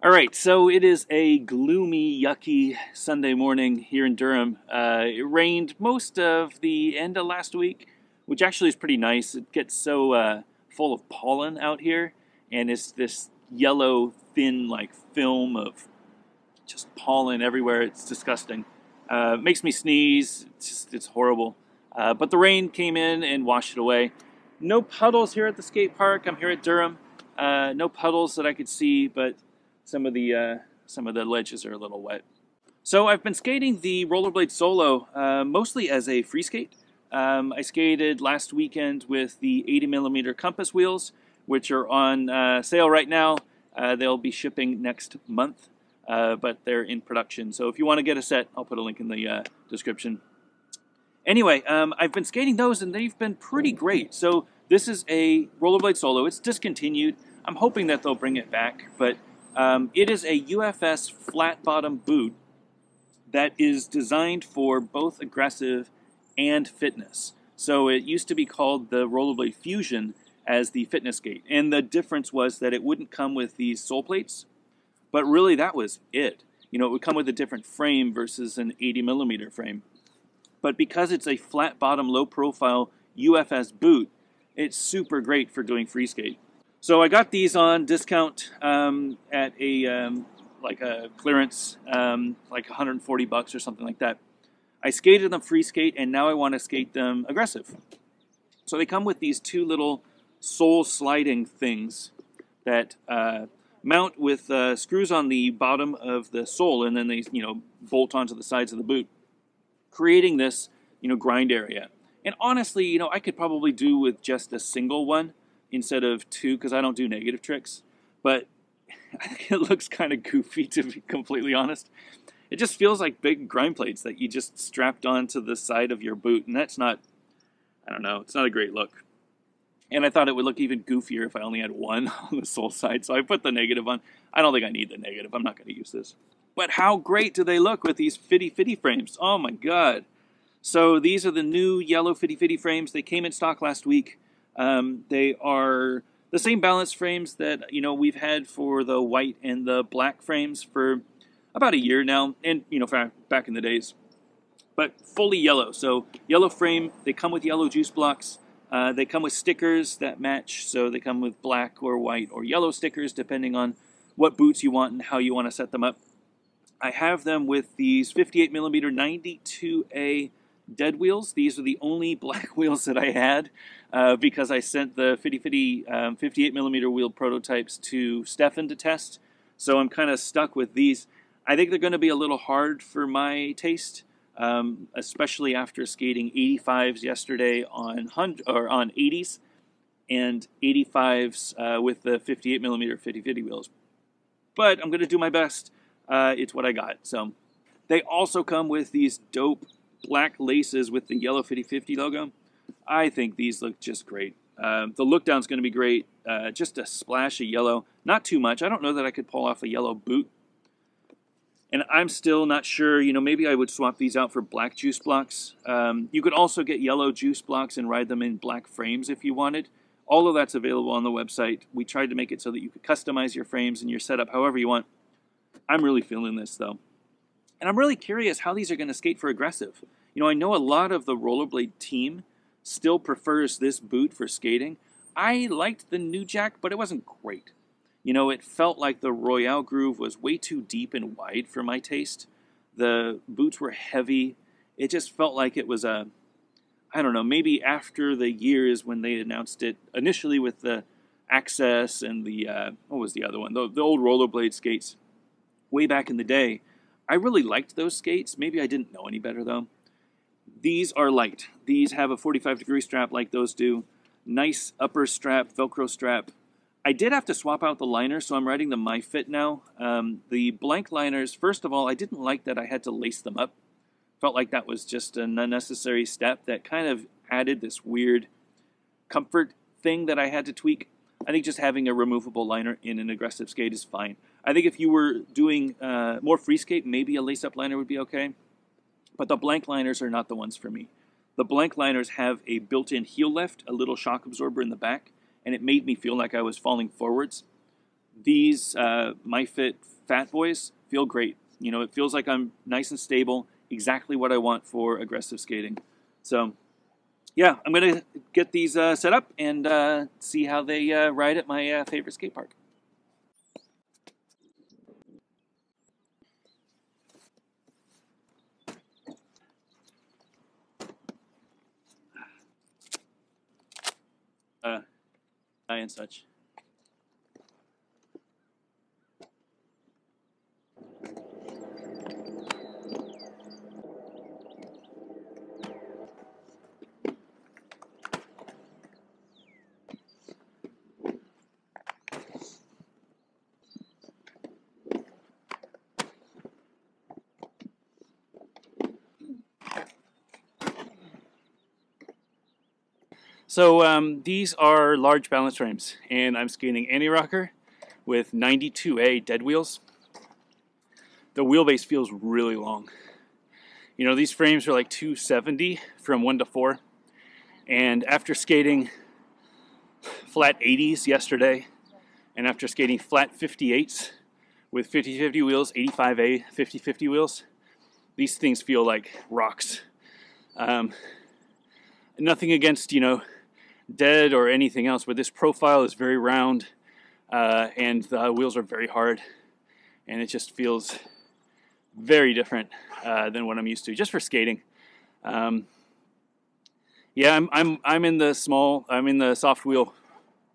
All right, so it is a gloomy, yucky Sunday morning here in Durham. It rained most of the end of last week, which actually is pretty nice. It gets so full of pollen out here, and it's this yellow, thin, like film of just pollen everywhere. It's disgusting. It makes me sneeze. It's horrible. But the rain came in and washed it away. No puddles here at the skate park. I'm here at Durham. No puddles that I could see, but some of the ledges are a little wet. So I've been skating the Rollerblade Solo mostly as a free skate. I skated last weekend with the 80mm compass wheels, which are on sale right now. They'll be shipping next month, but they're in production. So if you want to get a set, I'll put a link in the description. Anyway, I've been skating those and they've been pretty great. So this is a Rollerblade Solo. It's discontinued. I'm hoping that they'll bring it back, but it is a UFS flat bottom boot that is designed for both aggressive and fitness. So it used to be called the Rollerblade Fusion as the fitness skate. And the difference was that it wouldn't come with these sole plates, but really that was it. You know, it would come with a different frame versus an 80mm frame. But because it's a flat bottom, low profile UFS boot, it's super great for doing free skate. So I got these on discount at a like a clearance, like 140 bucks or something like that. I skated them free skate, and now I want to skate them aggressive. So they come with these two little sole sliding things that mount with screws on the bottom of the sole, and then they bolt onto the sides of the boot, creating this grind area. And honestly, I could probably do with just a single one instead of two, because I don't do negative tricks. But I think it looks kind of goofy, to be completely honest. It just feels like big grind plates that you just strapped onto the side of your boot, and that's not, I don't know, it's not a great look. And I thought it would look even goofier if I only had one on the sole side, so I put the negative on. I don't think I need the negative. I'm not going to use this. But how great do they look with these fitty frames? Oh my god. So these are the new yellow fitty frames. They came in stock last week. They are the same balance frames that we've had for the white and the black frames for about a year now, and back in the days. But fully yellow. So yellow frame. They come with yellow juice blocks. They come with stickers that match. So they come with black or white or yellow stickers depending on what boots you want and how you want to set them up. I have them with these 58mm 92A dead wheels. These are the only black wheels that I had because I sent the 58mm wheel prototypes to Stefan to test. So I'm kind of stuck with these. I think they're going to be a little hard for my taste, especially after skating 85s yesterday on 80s and 85s with the 58mm 50 wheels. But I'm going to do my best. It's what I got. So they also come with these dope black laces with the yellow 50 logo. I think these look just great. The look down is going to be great. Just a splash of yellow. Not too much. I don't know that I could pull off a yellow boot. And I'm still not sure. Maybe I would swap these out for black juice blocks. You could also get yellow juice blocks and ride them in black frames if you wanted. All of that's available on the website. We tried to make it so that you could customize your frames and your setup however you want. I'm really feeling this, though. And I'm really curious how these are going to skate for aggressive. I know a lot of the Rollerblade team still prefers this boot for skating. I liked the New Jack, but it wasn't great. It felt like the Royale groove was way too deep and wide for my taste. The boots were heavy. It just felt like it was I don't know, maybe after the years when they announced it, initially with the Access and the, what was the other one? The old Rollerblade skates. Way back in the day, I really liked those skates. Maybe I didn't know any better, though. These are light. These have a 45-degree strap like those do. Nice upper strap, Velcro strap. I did have to swap out the liners, so I'm riding the MyFit now. The blank liners, first of all, I didn't like that I had to lace them up. Felt like that was just an unnecessary step that kind of added this weird comfort thing that I had to tweak. I think just having a removable liner in an aggressive skate is fine. I think if you were doing more free skate, maybe a lace-up liner would be okay. But the blank liners are not the ones for me. The blank liners have a built-in heel lift, a little shock absorber in the back, and it made me feel like I was falling forwards. These MyFit fat boys feel great. You know, it feels like I'm nice and stable, exactly what I want for aggressive skating. So yeah, I'm going to get these set up and see how they ride at my favorite skate park. And such. So these are large balance frames, and I'm skating anti-rocker with 92A dead wheels. The wheelbase feels really long. You know, these frames are like 270 from 1 to 4, and after skating flat 80s yesterday, and after skating flat 58s with 50-50 wheels, 85A 50-50 wheels, these things feel like rocks. Nothing against, you know, dead or anything else, but this profile is very round and the wheels are very hard, and it just feels very different than what I'm used to just for skating. Yeah, I'm in the soft wheel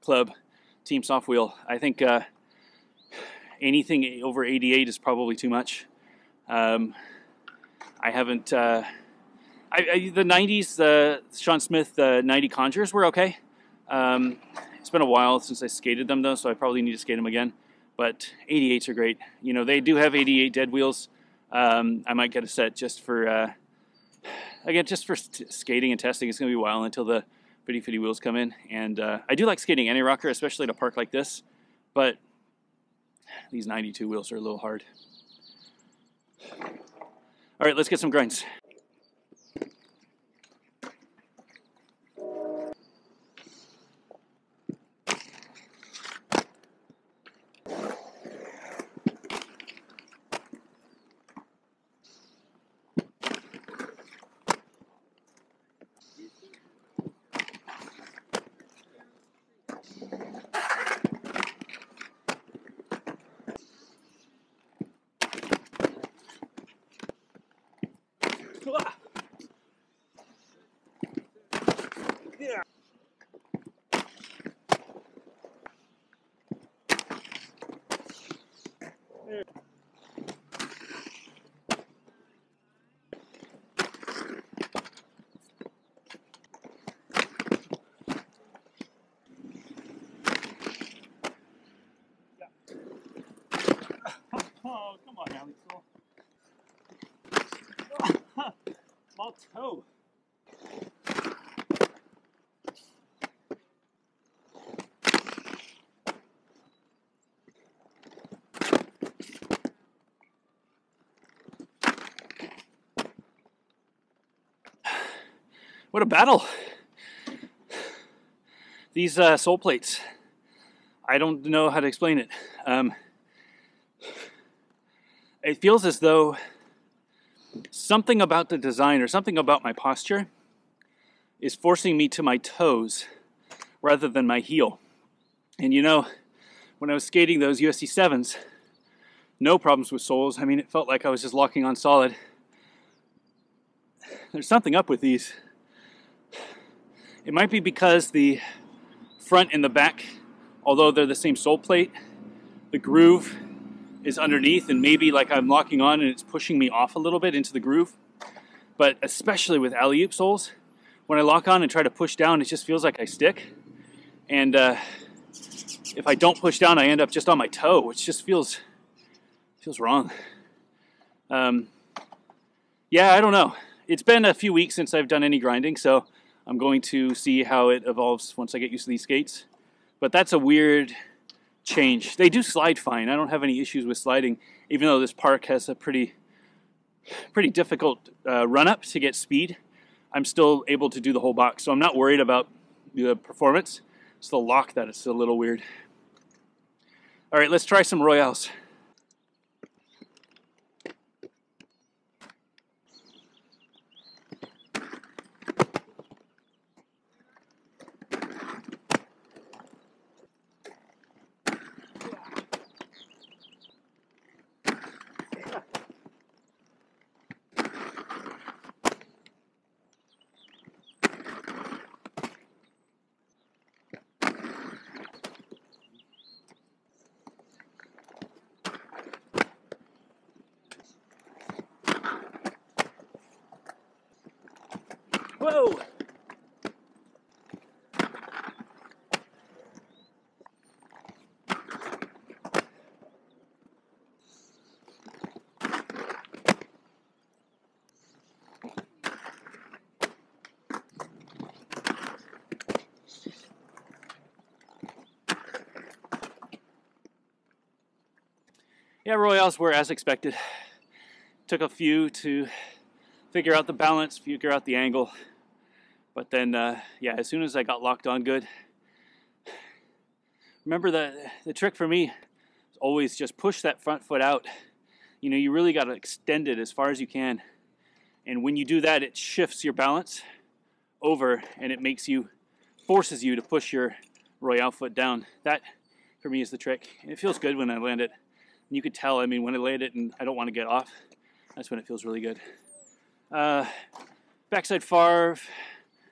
club, team soft wheel. I think anything over 88 is probably too much. I haven't the 90s, Sean Smith 90 Conjures were okay. It's been a while since I skated them though, so I probably need to skate them again. But 88s are great. You know, they do have 88 dead wheels. I might get a set just for, again, just for skating and testing. It's going to be a while until the 50-50 wheels come in. And I do like skating anti-rocker, especially at a park like this. But these 92 wheels are a little hard. All right, let's get some grinds. Yeah. Oh, come on now, small toe. What a battle. These sole plates, I don't know how to explain it. It feels as though something about the design or something about my posture is forcing me to my toes rather than my heel. And you know, when I was skating those USD 7s, no problems with soles. I mean, it felt like I was just locking on solid. There's something up with these. It might be because the front and the back, although they're the same sole plate, the groove is underneath, and maybe like I'm locking on and it's pushing me off a little bit into the groove. But especially with alley-oop soles, when I lock on and try to push down, it just feels like I stick. And if I don't push down, I end up just on my toe, which just feels wrong. Yeah, I don't know. It's been a few weeks since I've done any grinding, so I'm going to see how it evolves once I get used to these skates. But that's a weird change. They do slide fine. I don't have any issues with sliding, even though this park has a pretty difficult run-up to get speed. I'm still able to do the whole box, so I'm not worried about the performance. It's the lock that is a little weird. All right, let's try some Royales. Whoa! Yeah, Royales were as expected. Took a few to figure out the balance, figure out the angle. But then, yeah, as soon as I got locked on good, remember the trick for me is always just push that front foot out. You know, you really got to extend it as far as you can. And when you do that, it shifts your balance over and it forces you to push your Royale foot down. That, for me, is the trick. And it feels good when I land it. And you could tell, I mean, when I land it and I don't want to get off, that's when it feels really good. Backside Farve,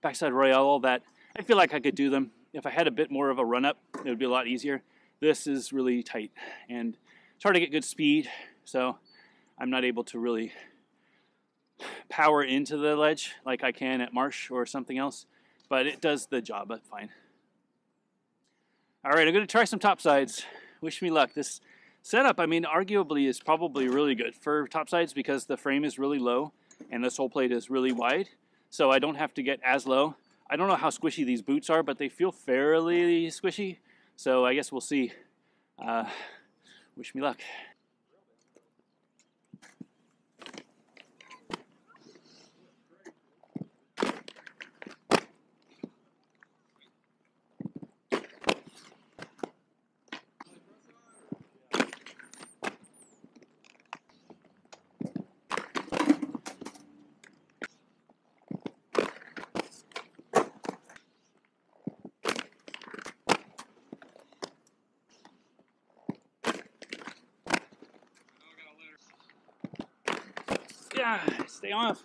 backside Royale, all that. I feel like I could do them. If I had a bit more of a run-up, it would be a lot easier. This is really tight, and it's hard to get good speed, so I'm not able to really power into the ledge like I can at Marsh or something else, but it does the job fine. All right, I'm going to try some topsides. Wish me luck. This setup, I mean, arguably is probably really good for topsides because the frame is really low and the sole plate is really wide, so I don't have to get as low. I don't know how squishy these boots are, but they feel fairly squishy, so I guess we'll see. Wish me luck. Yeah, stay off.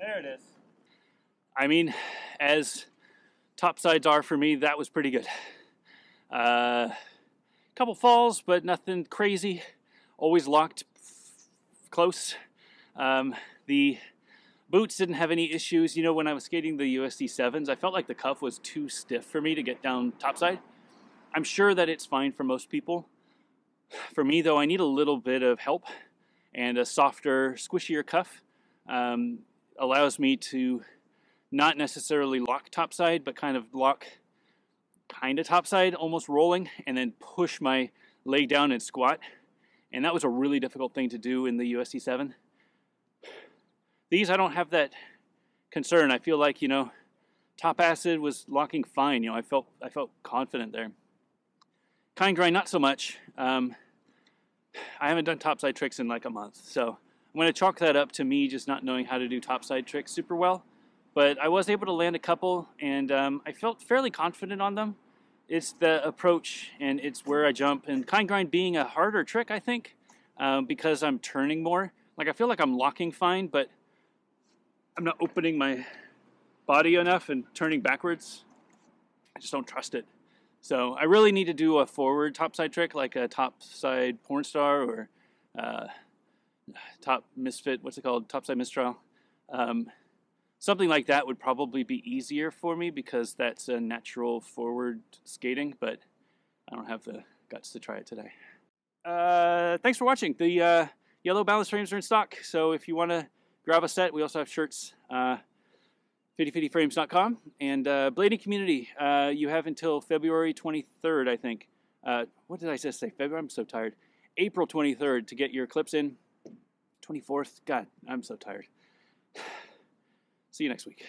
There it is. I mean, as topsides are for me, that was pretty good. Couple falls, but nothing crazy. Always locked close. The boots didn't have any issues. You know, when I was skating the USD 7s, I felt like the cuff was too stiff for me to get down topside. I'm sure that it's fine for most people. For me, though, I need a little bit of help, and a softer, squishier cuff allows me to not necessarily lock topside, but kind of lock topside, almost rolling, and then push my leg down and squat. And that was a really difficult thing to do in the USD 7. These, I don't have that concern. I feel like, you know, top acid was locking fine. You know, I felt confident there. Kind grind, not so much. I haven't done topside tricks in like a month, so I'm going to chalk that up to me just not knowing how to do topside tricks super well. But I was able to land a couple, and I felt fairly confident on them. It's the approach, and it's where I jump. And kind grind being a harder trick, I think, because I'm turning more. Like, I feel like I'm locking fine, but I'm not opening my body enough and turning backwards. I just don't trust it. So I really need to do a forward topside trick, like a topside porn star or top misfit, what's it called? Topside mistrial. Something like that would probably be easier for me because that's a natural forward skating, but I don't have the guts to try it today. Thanks for watching. The yellow balance frames are in stock, so if you want to grab a set, we also have shirts. 5050frames.com, and blading community, you have until February 23rd, I think. What did I just say? February? I'm so tired. April 23rd to get your clips in. 24th? God, I'm so tired. See you next week.